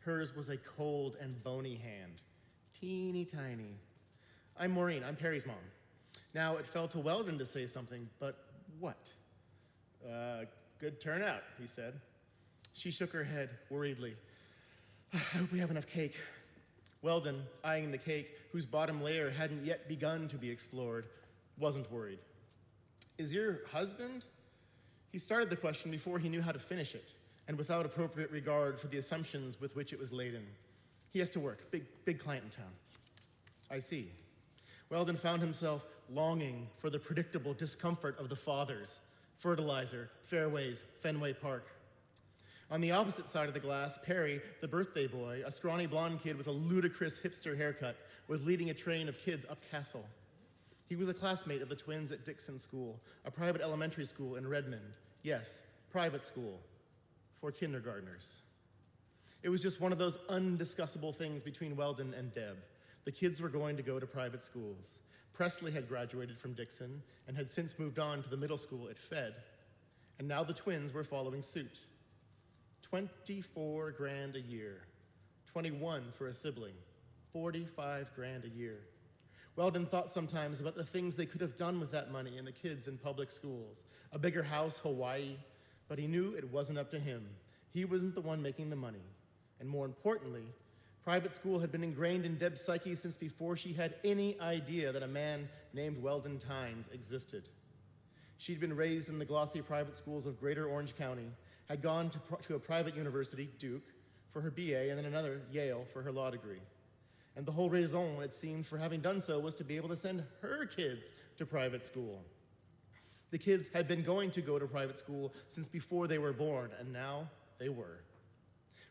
Hers was a cold and bony hand, teeny tiny. I'm Maureen, I'm Perry's mom. Now it fell to Weldon to say something, but what? Good turnout, he said. She shook her head worriedly. I hope we have enough cake. Weldon, eyeing the cake, whose bottom layer hadn't yet begun to be explored, wasn't worried. Is your husband? He started the question before he knew how to finish it, and without appropriate regard for the assumptions with which it was laden. He has to work, big client in town. I see. Weldon found himself longing for the predictable discomfort of the fathers, fertilizer, fairways, Fenway Park. On the opposite side of the glass, Perry, the birthday boy, a scrawny blonde kid with a ludicrous hipster haircut, was leading a train of kids up Castle. He was a classmate of the twins at Dixon School, a private elementary school in Redmond. Yes, private school for kindergartners. It was just one of those undiscussable things between Weldon and Deb. The kids were going to go to private schools. Presley had graduated from Dixon and had since moved on to the middle school at Fed. And now the twins were following suit. 24 grand a year, 21 for a sibling, 45 grand a year. Weldon thought sometimes about the things they could have done with that money and the kids in public schools. A bigger house, Hawaii, but he knew it wasn't up to him. He wasn't the one making the money. And more importantly, private school had been ingrained in Deb's psyche since before she had any idea that a man named Weldon Tynes existed. She'd been raised in the glossy private schools of Greater Orange County, had gone to a private university, Duke, for her BA, and then another, Yale, for her law degree. And the whole raison, it seemed, for having done so was to be able to send her kids to private school. The kids had been going to go to private school since before they were born, and now they were.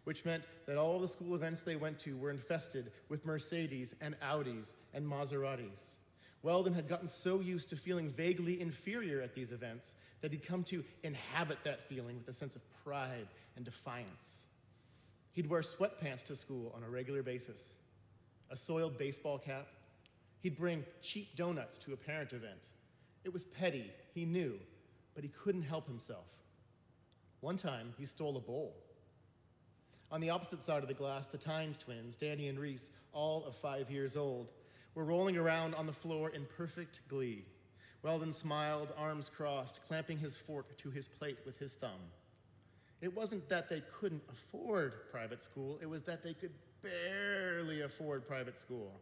Which meant that all the school events they went to were infested with Mercedes and Audis and Maseratis. Weldon had gotten so used to feeling vaguely inferior at these events that he'd come to inhabit that feeling with a sense of pride and defiance. He'd wear sweatpants to school on a regular basis, a soiled baseball cap. He'd bring cheap donuts to a parent event. It was petty, he knew, but he couldn't help himself. One time, he stole a bowl. On the opposite side of the glass, the Tynes twins, Danny and Reese, all of 5 years old, were rolling around on the floor in perfect glee. Weldon smiled, arms crossed, clamping his fork to his plate with his thumb. It wasn't that they couldn't afford private school, it was that they could barely afford private school.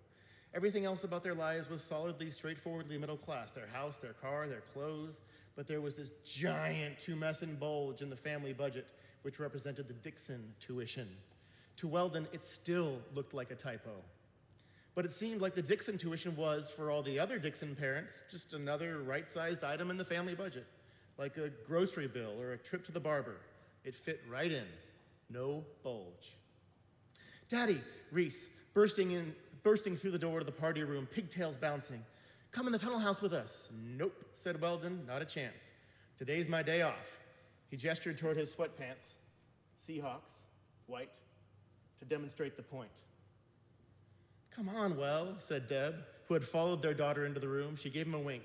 Everything else about their lives was solidly, straightforwardly middle class, their house, their car, their clothes, but there was this giant tumescent bulge in the family budget, which represented the Dixon tuition. To Weldon, it still looked like a typo. But it seemed like the Dixon tuition was, for all the other Dixon parents, just another right-sized item in the family budget, like a grocery bill or a trip to the barber. It fit right in, no bulge. Daddy, Reese, bursting through the door to the party room, pigtails bouncing. Come in the tunnel house with us. Nope, said Weldon, not a chance. Today's my day off. He gestured toward his sweatpants, Seahawks, white, to demonstrate the point. Come on, Well, said Deb, who had followed their daughter into the room. She gave him a wink.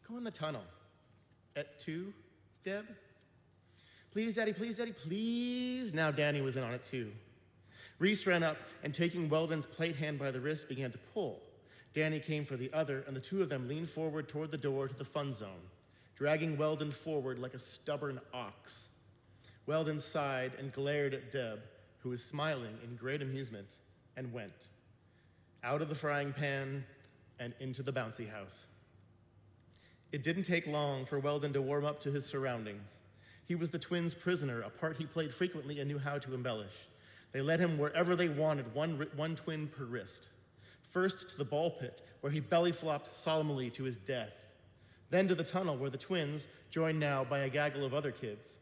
Go in the tunnel. At 2, Deb? Please, Daddy, please. Now Danny was in on it too. Reese ran up and taking Weldon's plate hand by the wrist began to pull. Danny came for the other, and the two of them leaned forward toward the door to the fun zone, dragging Weldon forward like a stubborn ox. Weldon sighed and glared at Deb, who was smiling in great amusement, and went out of the frying pan and into the bouncy house. It didn't take long for Weldon to warm up to his surroundings. He was the twins' prisoner, a part he played frequently and knew how to embellish. They led him wherever they wanted, one twin per wrist. First to the ball pit, where he belly flopped solemnly to his death. Then to the tunnel, where the twins, joined now by a gaggle of other kids,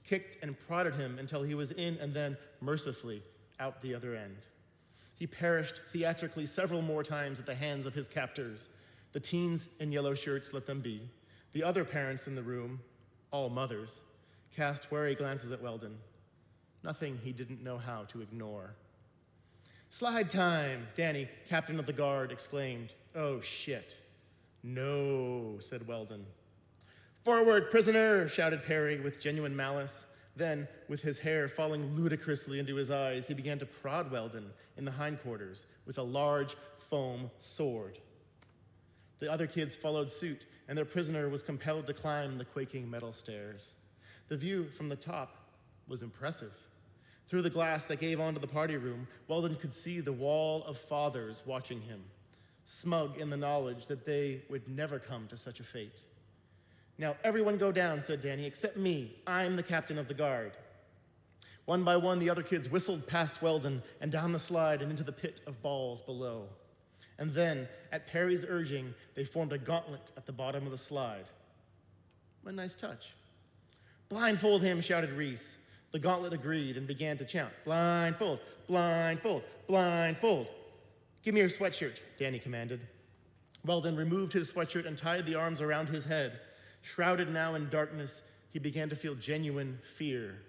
kicked and prodded him until he was in and then, mercifully, out the other end. He perished theatrically several more times at the hands of his captors. The teens in yellow shirts let them be. The other parents in the room, all mothers, cast wary glances at Weldon. Nothing he didn't know how to ignore. Slide time, Danny, captain of the guard, exclaimed. Oh, shit. No, said Weldon. Forward, prisoner, shouted Perry with genuine malice. Then, with his hair falling ludicrously into his eyes, he began to prod Weldon in the hindquarters with a large foam sword. The other kids followed suit, and their prisoner was compelled to climb the quaking metal stairs. The view from the top was impressive. Through the glass that gave onto the party room, Weldon could see the wall of fathers watching him, smug in the knowledge that they would never come to such a fate. "Now everyone go down," said Danny, "except me. I'm the captain of the guard." One by one, the other kids whistled past Weldon and down the slide and into the pit of balls below. And then, at Perry's urging, they formed a gauntlet at the bottom of the slide. A nice touch. "Blindfold him," shouted Reese. The gauntlet agreed and began to chant, "Blindfold, blindfold, blindfold." "Give me your sweatshirt," Danny commanded. Weldon removed his sweatshirt and tied the arms around his head. Shrouded now in darkness, he began to feel genuine fear.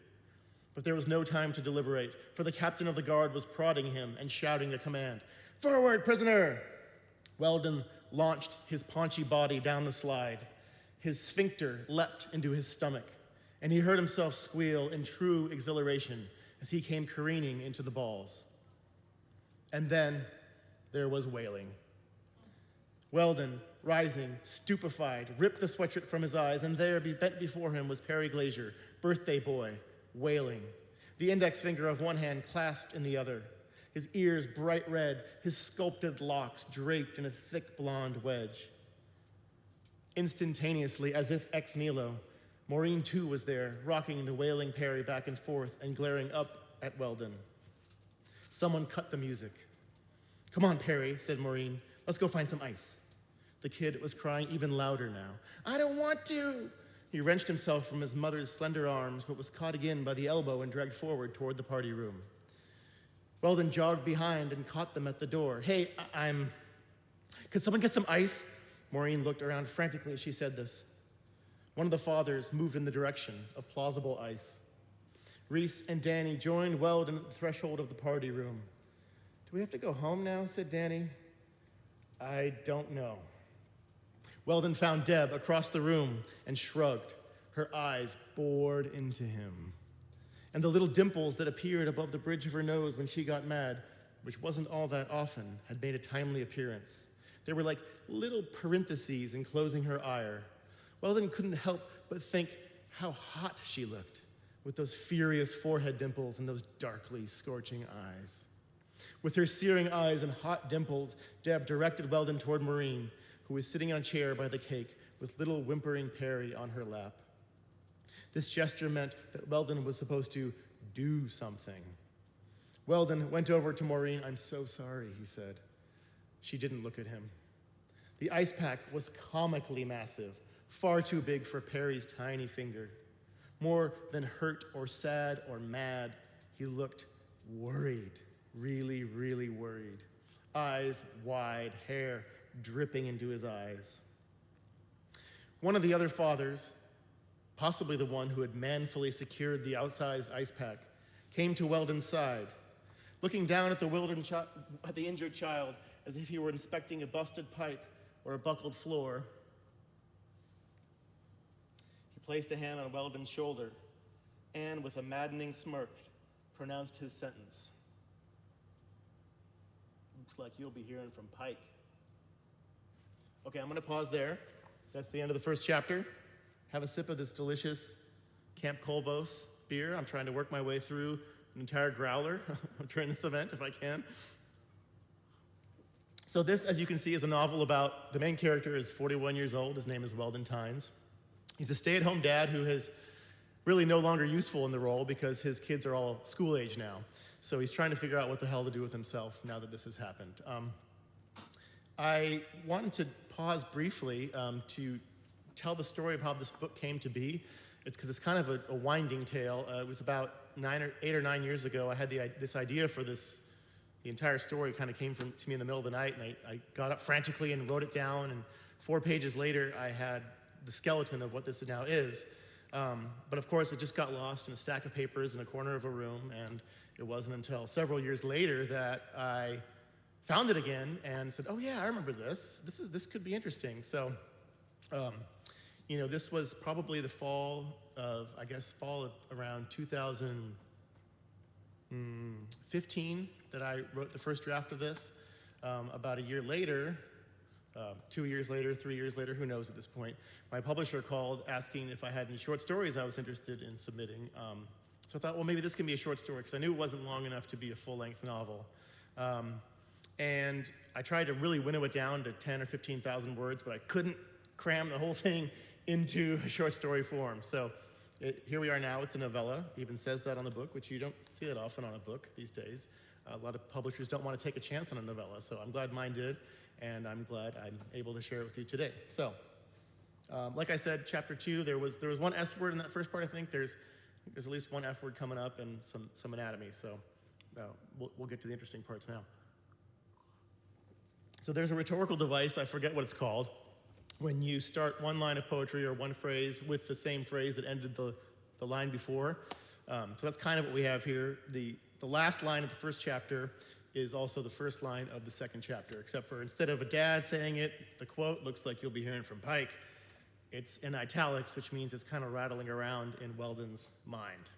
But there was no time to deliberate, for the captain of the guard was prodding him and shouting a command. "Forward, prisoner!" Weldon launched his paunchy body down the slide. His sphincter leapt into his stomach, and he heard himself squeal in true exhilaration as he came careening into the balls. And then there was wailing. Weldon, rising, stupefied, ripped the sweatshirt from his eyes, and there, bent before him, was Perry Glazier, birthday boy, wailing, the index finger of one hand clasped in the other, his ears bright red, his sculpted locks draped in a thick blonde wedge. Instantaneously, as if ex nihilo, Maureen too was there, rocking the wailing Perry back and forth and glaring up at Weldon. Someone cut the music. "Come on, Perry," said Maureen. "Let's go find some ice." The kid was crying even louder now. "I don't want to." He wrenched himself from his mother's slender arms, but was caught again by the elbow and dragged forward toward the party room. Weldon jogged behind and caught them at the door. "Hey, could someone get some ice?" Maureen looked around frantically as she said this. One of the fathers moved in the direction of plausible ice. Reese and Danny joined Weldon at the threshold of the party room. "Do we have to go home now?" said Danny. "I don't know." Weldon found Deb across the room and shrugged. Her eyes bored into him. And the little dimples that appeared above the bridge of her nose when she got mad, which wasn't all that often, had made a timely appearance. They were like little parentheses enclosing her ire. Weldon couldn't help but think how hot she looked, with those furious forehead dimples and those darkly scorching eyes. With her searing eyes and hot dimples, Deb directed Weldon toward Maureen, who was sitting on a chair by the cake with little whimpering Perry on her lap. This gesture meant that Weldon was supposed to do something. Weldon went over to Maureen. "I'm so sorry," he said. She didn't look at him. The ice pack was comically massive, far too big for Perry's tiny finger. More than hurt or sad or mad, he looked worried, really, really worried. Eyes wide, hair dripping into his eyes. One of the other fathers, possibly the one who had manfully secured the outsized ice pack, came to Weldon's side. Looking down at the injured child as if he were inspecting a busted pipe or a buckled floor, he placed a hand on Weldon's shoulder and, with a maddening smirk, pronounced his sentence. "Looks like you'll be hearing from Pike." Okay, I'm going to pause there. That's the end of the first chapter. Have a sip of this delicious Camp Colvos beer. I'm trying to work my way through an entire growler during this event, if I can. So this, as you can see, is a novel about, the main character is 41 years old. His name is Weldon Tynes. He's a stay-at-home dad who is really no longer useful in the role because his kids are all school age now. So he's trying to figure out what the hell to do with himself now that this has happened. I wanted to pause briefly to tell the story of how this book came to be. It's because it's kind of a winding tale. It was about 8 or 9 years ago. I had this idea for this. The entire story kind of came to me in the middle of the night, and I got up frantically and wrote it down, and 4 pages later, I had the skeleton of what this now is. But of course, it just got lost in a stack of papers in a corner of a room, and it wasn't until several years later that I found it again and said, "Oh yeah, I remember this. This could be interesting." So This was probably the fall of around 2015 that I wrote the first draft of this. About a year later, 2 years later, 3 years later, who knows at this point, my publisher called asking if I had any short stories I was interested in submitting. So I thought, well, maybe this can be a short story, because I knew it wasn't long enough to be a full-length novel. And I tried to really winnow it down to 10 or 15,000 words, but I couldn't cram the whole thing into a short story form. So here we are now. It's a novella. It even says that on the book, which you don't see that often on a book these days. A lot of publishers don't want to take a chance on a novella, so I'm glad mine did, and I'm glad I'm able to share it with you today. So, like I said, chapter 2, there was one S word in that first part. I think there's at least one F word coming up and some anatomy. So we'll get to the interesting parts now. So there's a rhetorical device, I forget what it's called, when you start one line of poetry or one phrase with the same phrase that ended the line before. So that's kind of what we have here. The last line of the first chapter is also the first line of the second chapter, except for instead of a dad saying it, the quote looks like you'll be hearing from Pike. It's in italics, which means it's kind of rattling around in Weldon's mind.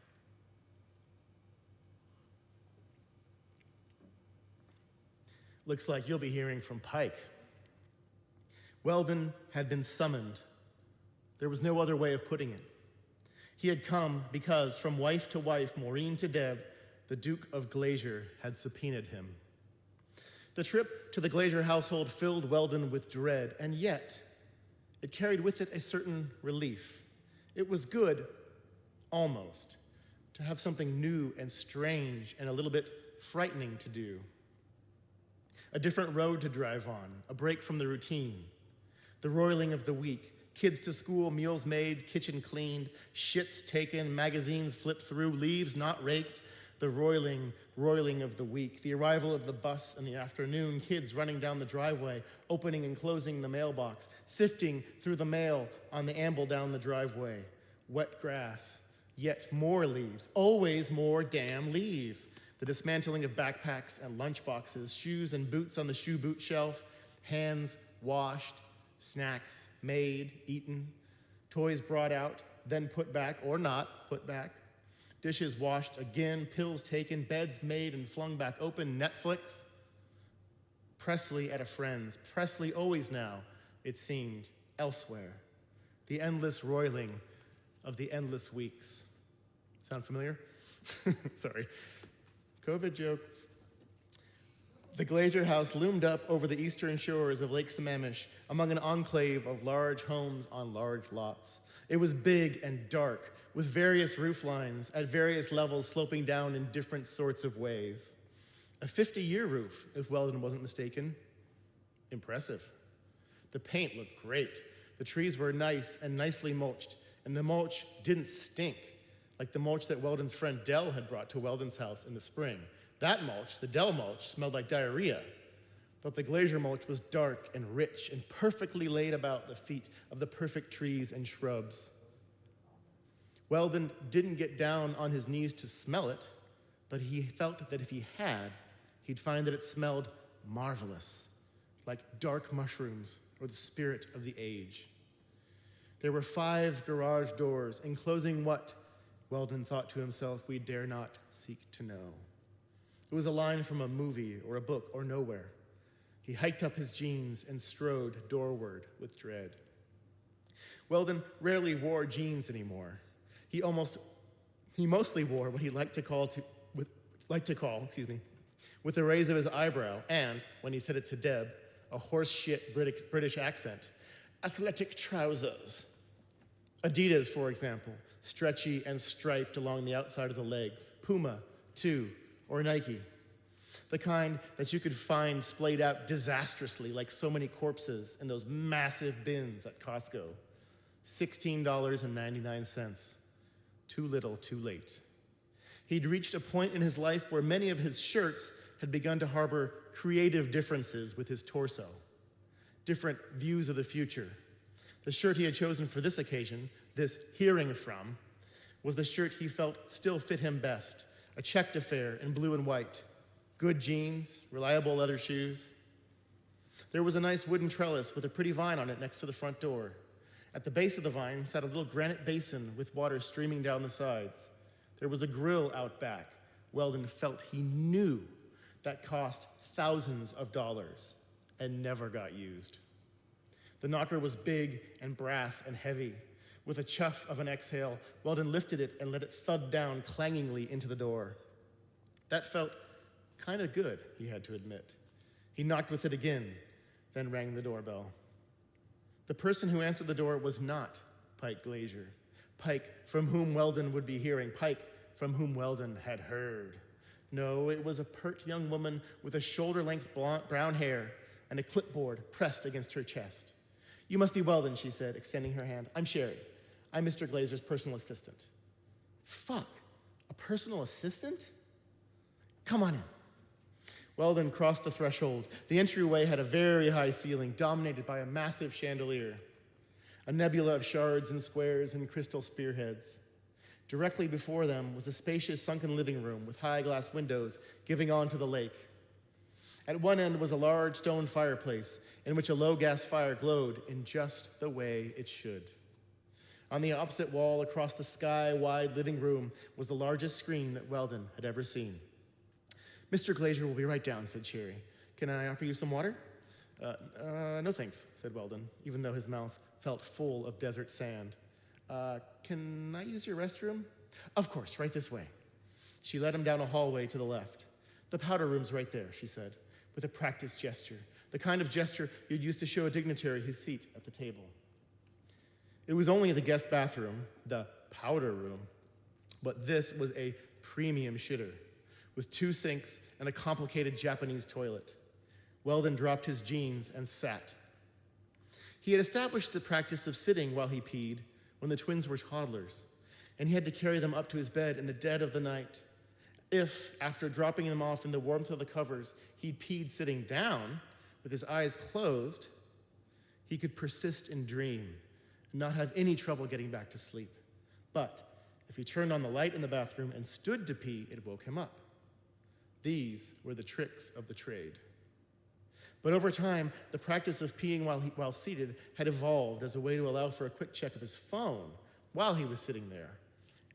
Looks like you'll be hearing from Pike. Weldon had been summoned. There was no other way of putting it. He had come because, from wife to wife, Maureen to Deb, the Duke of Glacier had subpoenaed him. The trip to the Glacier household filled Weldon with dread, and yet it carried with it a certain relief. It was good, almost, to have something new and strange and a little bit frightening to do. A different road to drive on, a break from the routine. The roiling of the week, kids to school, meals made, kitchen cleaned, shits taken, magazines flipped through, leaves not raked. The roiling of the week, the arrival of the bus in the afternoon, kids running down the driveway, opening and closing the mailbox, sifting through the mail on the amble down the driveway. Wet grass, yet more leaves, always more damn leaves. The dismantling of backpacks and lunchboxes, shoes and boots on the shoe boot shelf, hands washed, snacks made, eaten, toys brought out, then put back or not put back, dishes washed again, pills taken, beds made and flung back open, Netflix. Presley at a friend's, Presley always now, it seemed, elsewhere. The endless roiling of the endless weeks. Sound familiar? Sorry. COVID joke. The Glacier house loomed up over the eastern shores of Lake Sammamish among an enclave of large homes on large lots. It was big and dark, with various roof lines at various levels sloping down in different sorts of ways. A 50-year roof, if Weldon wasn't mistaken. Impressive. The paint looked great. The trees were nice and nicely mulched, and the mulch didn't stink, like the mulch that Weldon's friend Dell had brought to Weldon's house in the spring. That mulch, the Dell mulch, smelled like diarrhea, but the Glacier mulch was dark and rich and perfectly laid about the feet of the perfect trees and shrubs. Weldon didn't get down on his knees to smell it, but he felt that if he had, he'd find that it smelled marvelous, like dark mushrooms or the spirit of the age. There were 5 garage doors enclosing what, Weldon thought to himself, we dare not seek to know. It was a line from a movie or a book or nowhere. He hiked up his jeans and strode doorward with dread. Weldon rarely wore jeans anymore. He mostly wore what he liked to call, with a raise of his eyebrow and, when he said it to Deb, a horseshit British accent, athletic trousers. Adidas, for example, stretchy and striped along the outside of the legs. Puma, too, or Nike. The kind that you could find splayed out disastrously like so many corpses in those massive bins at Costco. $16.99. Too little, too late. He'd reached a point in his life where many of his shirts had begun to harbor creative differences with his torso, different views of the future. The shirt he had chosen for this occasion, this hearing from, was the shirt he felt still fit him best, a checked affair in blue and white, good jeans, reliable leather shoes. There was a nice wooden trellis with a pretty vine on it next to the front door, At the base of the vine sat a little granite basin with water streaming down the sides. There was a grill out back. Weldon felt he knew that cost thousands of dollars and never got used. The knocker was big and brass and heavy. With a chuff of an exhale, Weldon lifted it and let it thud down clangingly into the door. That felt kind of good, he had to admit. He knocked with it again, then rang the doorbell. The person who answered the door was not Pike Glazier, Pike from whom Weldon would be hearing, Pike from whom Weldon had heard. No, it was a pert young woman with a shoulder-length brown hair and a clipboard pressed against her chest. "You must be Weldon," she said, extending her hand. "I'm Sherry. I'm Mr. Glazer's personal assistant." Fuck, a personal assistant? Come on in. Weldon crossed the threshold. The entryway had a very high ceiling, dominated by a massive chandelier, a nebula of shards and squares and crystal spearheads. Directly before them was a spacious sunken living room with high glass windows giving onto the lake. At one end was a large stone fireplace in which a low gas fire glowed in just the way it should. On the opposite wall across the sky-wide living room was the largest screen that Weldon had ever seen. "Mr. Glazier will be right down," said Sherry. "Can I offer you some water?" No thanks," said Weldon, even though his mouth felt full of desert sand. Can I use your restroom?" "Of course, right this way." She led him down a hallway to the left. "The powder room's right there," she said, with a practiced gesture, the kind of gesture you'd use to show a dignitary his seat at the table. It was only the guest bathroom, the powder room, but this was a premium shitter, with 2 sinks and a complicated Japanese toilet. Weldon dropped his jeans and sat. He had established the practice of sitting while he peed when the twins were toddlers, and he had to carry them up to his bed in the dead of the night. If, after dropping them off in the warmth of the covers, he'd peed sitting down, with his eyes closed, he could persist in dream and not have any trouble getting back to sleep. But if he turned on the light in the bathroom and stood to pee, it woke him up. These were the tricks of the trade. But over time, the practice of peeing while seated had evolved as a way to allow for a quick check of his phone while he was sitting there,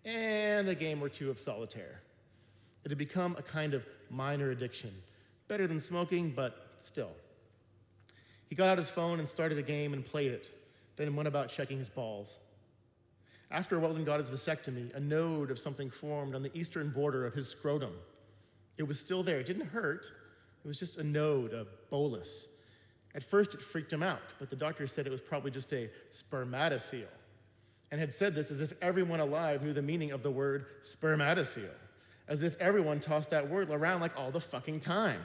and a game or two of solitaire. It had become a kind of minor addiction, better than smoking, but still. He got out his phone and started a game and played it, then went about checking his balls. After Weldon got his vasectomy, a node of something formed on the eastern border of his scrotum. It was still there. It didn't hurt. It was just a node, a bolus. At first, it freaked him out, but the doctor said it was probably just a spermatocele, and had said this as if everyone alive knew the meaning of the word spermatocele, as if everyone tossed that word around like all the fucking time.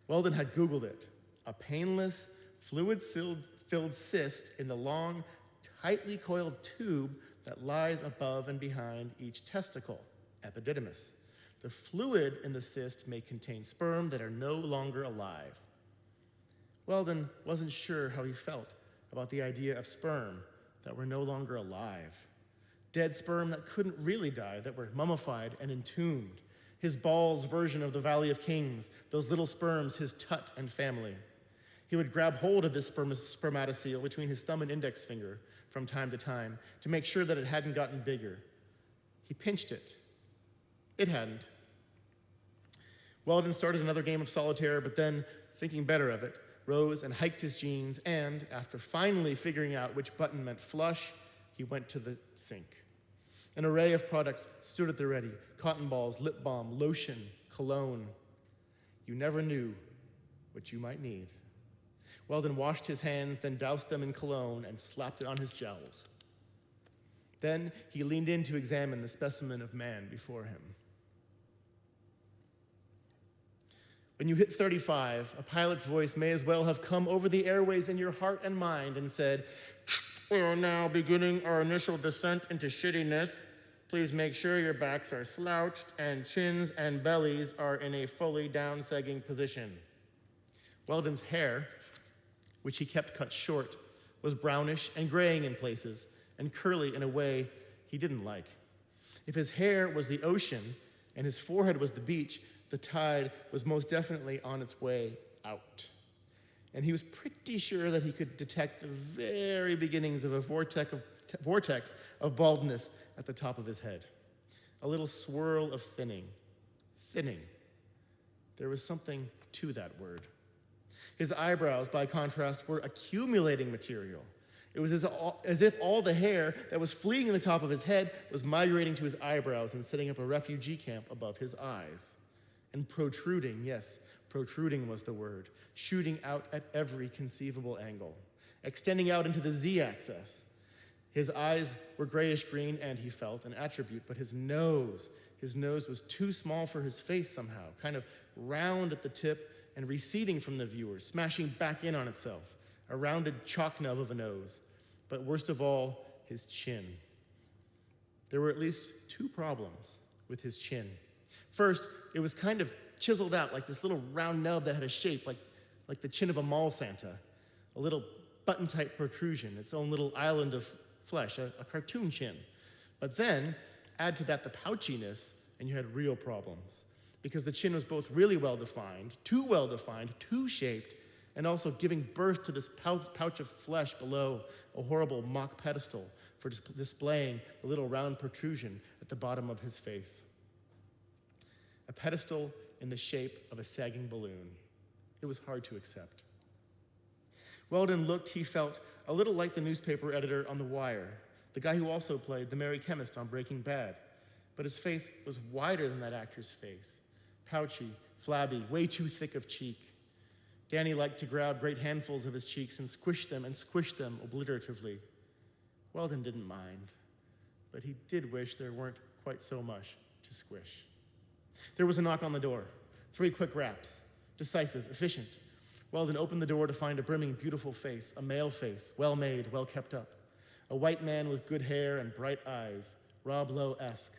Weldon had Googled it. A painless, fluid-filled cyst in the long, tightly coiled tube that lies above and behind each testicle, epididymis. The fluid in the cyst may contain sperm that are no longer alive. Weldon wasn't sure how he felt about the idea of sperm that were no longer alive. Dead sperm that couldn't really die, that were mummified and entombed. His balls' version of the Valley of Kings, those little sperms, his Tut and family. He would grab hold of this spermatocele between his thumb and index finger from time to make sure that it hadn't gotten bigger. He pinched it. It hadn't. Weldon started another game of solitaire, but then, thinking better of it, rose and hiked his jeans, and, after finally figuring out which button meant flush, he went to the sink. An array of products stood at the ready: cotton balls, lip balm, lotion, cologne. You never knew what you might need. Weldon washed his hands, then doused them in cologne and slapped it on his jowls. Then he leaned in to examine the specimen of man before him. When you hit 35, a pilot's voice may as well have come over the airways in your heart and mind and said, "We are now beginning our initial descent into shittiness. Please make sure your backs are slouched and chins and bellies are in a fully down-sagging position." Weldon's hair, which he kept cut short, was brownish and graying in places and curly in a way he didn't like. If his hair was the ocean and his forehead was the beach, the tide was most definitely on its way out. and he was pretty sure that he could detect the very beginnings of a vortex of baldness at the top of his head. A little swirl of thinning. Thinning. There was something to that word. His eyebrows, by contrast, were accumulating material. It was as if all the hair that was fleeing in the top of his head was migrating to his eyebrows and setting up a refugee camp above his eyes. And protruding, yes, protruding was the word, shooting out at every conceivable angle, extending out into the z-axis. His eyes were grayish-green, and he felt an attribute, but his nose was too small for his face somehow, kind of round at the tip and receding from the viewer, smashing back in on itself, a rounded chalk nub of a nose. But worst of all, his chin. There were at least two problems with his chin. First, it was kind of chiseled out like this little round nub that had a shape like the chin of a mall Santa, a little button-type protrusion, its own little island of flesh, a cartoon chin. But then, add to that the pouchiness, and you had real problems. Because the chin was both really well-defined, too shaped, and also giving birth to this pouch of flesh below a horrible mock pedestal for displaying the little round protrusion at the bottom of his face. A pedestal in the shape of a sagging balloon. It was hard to accept. Weldon looked, he felt, a little like the newspaper editor on The Wire, the guy who also played the merry chemist on Breaking Bad. But his face was wider than that actor's face. Pouchy, flabby, way too thick of cheek. Danny liked to grab great handfuls of his cheeks and squish them obliteratively. Weldon didn't mind, but he did wish there weren't quite so much to squish. There was a knock on the door. 3 quick raps. Decisive, efficient. Weldon opened the door to find a brimming, beautiful face, a male face, well-made, well-kept up. A white man with good hair and bright eyes, Rob Lowe-esque.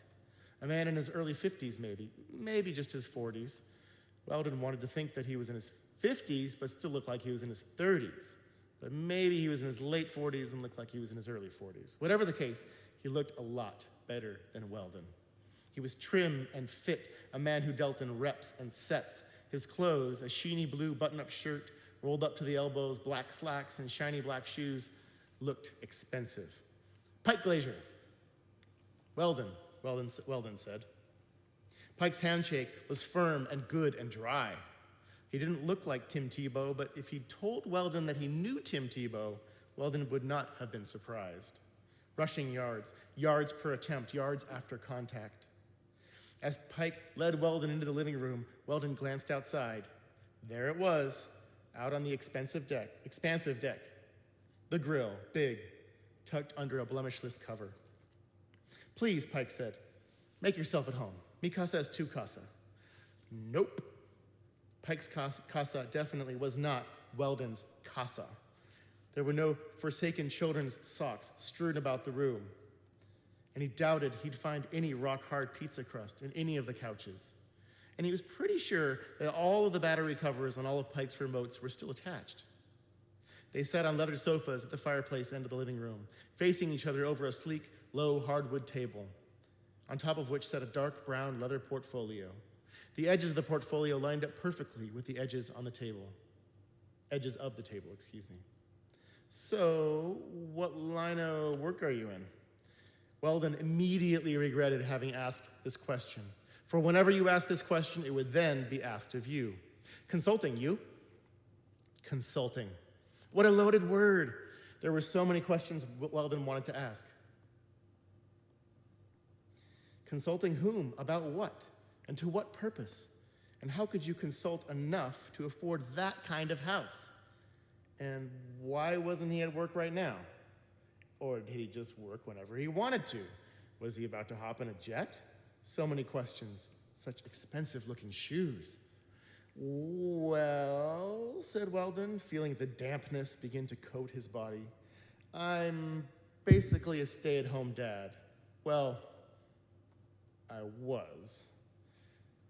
A man in his early 50s, maybe just his 40s. Weldon wanted to think that he was in his 50s, but still looked like he was in his 30s. But maybe he was in his late 40s and looked like he was in his early 40s. Whatever the case, he looked a lot better than Weldon. He was trim and fit, a man who dealt in reps and sets. His clothes, a sheeny blue button-up shirt, rolled up to the elbows, black slacks, and shiny black shoes, looked expensive. Pike Glazier. Weldon said. Pike's handshake was firm and good and dry. He didn't look like Tim Tebow, but if he told Weldon that he knew Tim Tebow, Weldon would not have been surprised. Rushing yards, yards per attempt, yards after contact. As Pike led Weldon into the living room, Weldon glanced outside. There it was, out on the expansive deck. The grill, big, tucked under a blemishless cover. Please, Pike said, make yourself at home. Mi casa es tu casa. Nope. Pike's casa definitely was not Weldon's casa. There were no forsaken children's socks strewn about the room, and he doubted he'd find any rock-hard pizza crust in any of the couches. And he was pretty sure that all of the battery covers on all of Pike's remotes were still attached. They sat on leather sofas at the fireplace end of the living room, facing each other over a sleek, low hardwood table, on top of which sat a dark brown leather portfolio. The edges of the portfolio lined up perfectly with the edges of the table. So, what line of work are you in? Weldon immediately regretted having asked this question. For whenever you asked this question, it would then be asked of you. Consulting, you? Consulting. What a loaded word. There were so many questions Weldon wanted to ask. Consulting whom? About what? And to what purpose? And how could you consult enough to afford that kind of house? And why wasn't he at work right now? Or did he just work whenever he wanted to? Was he about to hop in a jet? So many questions, such expensive-looking shoes. Well, said Weldon, feeling the dampness begin to coat his body, I'm basically a stay-at-home dad. Well, I was.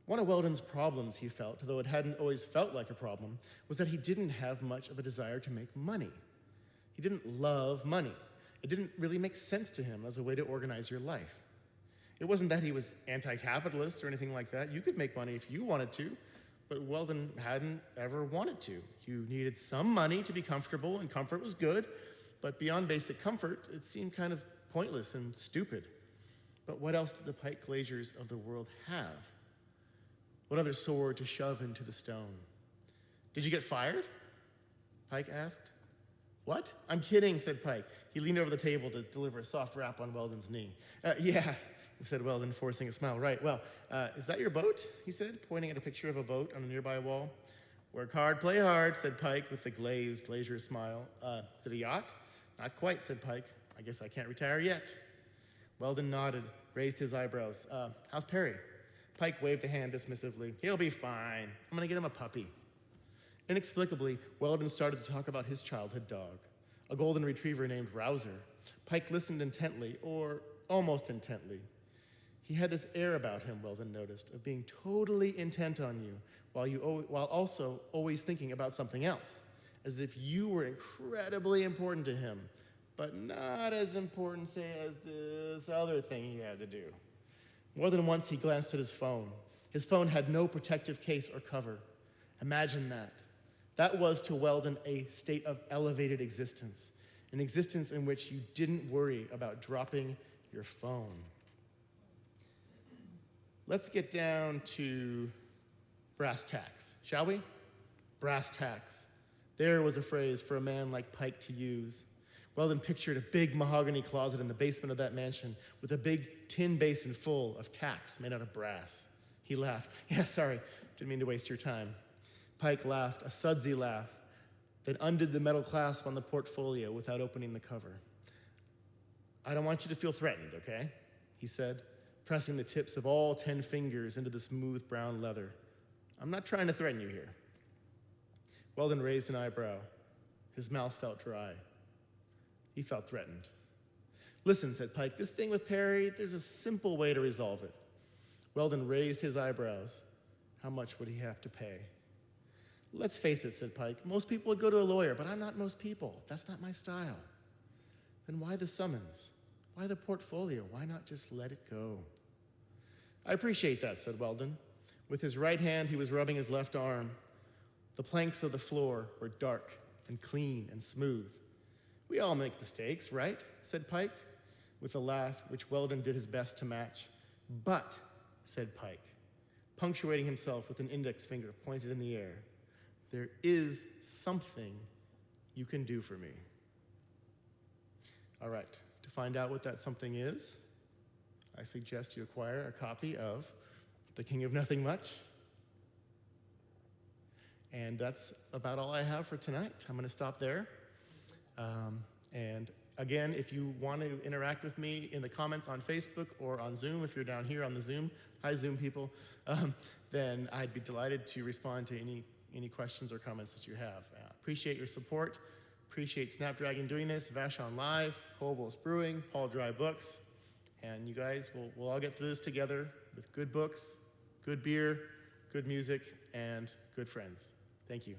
One of Weldon's problems, he felt, though it hadn't always felt like a problem, was that he didn't have much of a desire to make money. He didn't love money. It didn't really make sense to him as a way to organize your life. It wasn't that he was anti-capitalist or anything like that. You could make money if you wanted to, but Weldon hadn't ever wanted to. You needed some money to be comfortable, and comfort was good, but beyond basic comfort, it seemed kind of pointless and stupid. But what else did the Pike Glaziers of the world have? What other sword to shove into the stone? Did you get fired? Pike asked. What? I'm kidding, said Pike. He leaned over the table to deliver a soft rap on Weldon's knee. Yeah, said Weldon, forcing a smile. Right, well, is that your boat? He said, pointing at a picture of a boat on a nearby wall. Work hard, play hard, said Pike with the glazier smile. Is it a yacht? Not quite, said Pike. I guess I can't retire yet. Weldon nodded, raised his eyebrows. How's Perry? Pike waved a hand dismissively. He'll be fine. I'm gonna get him a puppy. Inexplicably, Weldon started to talk about his childhood dog, a golden retriever named Rouser. Pike listened intently, or almost intently. He had this air about him, Weldon noticed, of being totally intent on you, while also always thinking about something else, as if you were incredibly important to him, but not as important, say, as this other thing he had to do. More than once, he glanced at his phone. His phone had no protective case or cover. Imagine that. That was to Weldon a state of elevated existence, an existence in which you didn't worry about dropping your phone. Let's get down to brass tacks, shall we? Brass tacks. There was a phrase for a man like Pike to use. Weldon pictured a big mahogany closet in the basement of that mansion with a big tin basin full of tacks made out of brass. He laughed. Yeah, sorry, didn't mean to waste your time. Pike laughed, a sudsy laugh, then undid the metal clasp on the portfolio without opening the cover. I don't want you to feel threatened, okay? He said, pressing the tips of all 10 fingers into the smooth brown leather. I'm not trying to threaten you here. Weldon raised an eyebrow. His mouth felt dry. He felt threatened. Listen, said Pike, this thing with Perry, there's a simple way to resolve it. Weldon raised his eyebrows. How much would he have to pay? Let's face it, said Pike, most people would go to a lawyer, but I'm not most people. That's not my style. Then why the summons? Why the portfolio? Why not just let it go? I appreciate that, said Weldon. With his right hand, he was rubbing his left arm. The planks of the floor were dark and clean and smooth. We all make mistakes, right? Said Pike, with a laugh which Weldon did his best to match. But, said Pike, punctuating himself with an index finger pointed in the air, there is something you can do for me. All right, to find out what that something is, I suggest you acquire a copy of The King of Nothing Much. And that's about all I have for tonight. I'm gonna stop there. And again, if you want to interact with me in the comments on Facebook or on Zoom, if you're down here on the Zoom, hi Zoom people, then I'd be delighted to respond to any questions or comments that you have. Appreciate your support. Appreciate Snapdragon doing this, VashonLIVE, Colville's Brewing, Paul Dry Books, and you guys, we'll all get through this together with good books, good beer, good music, and good friends. Thank you.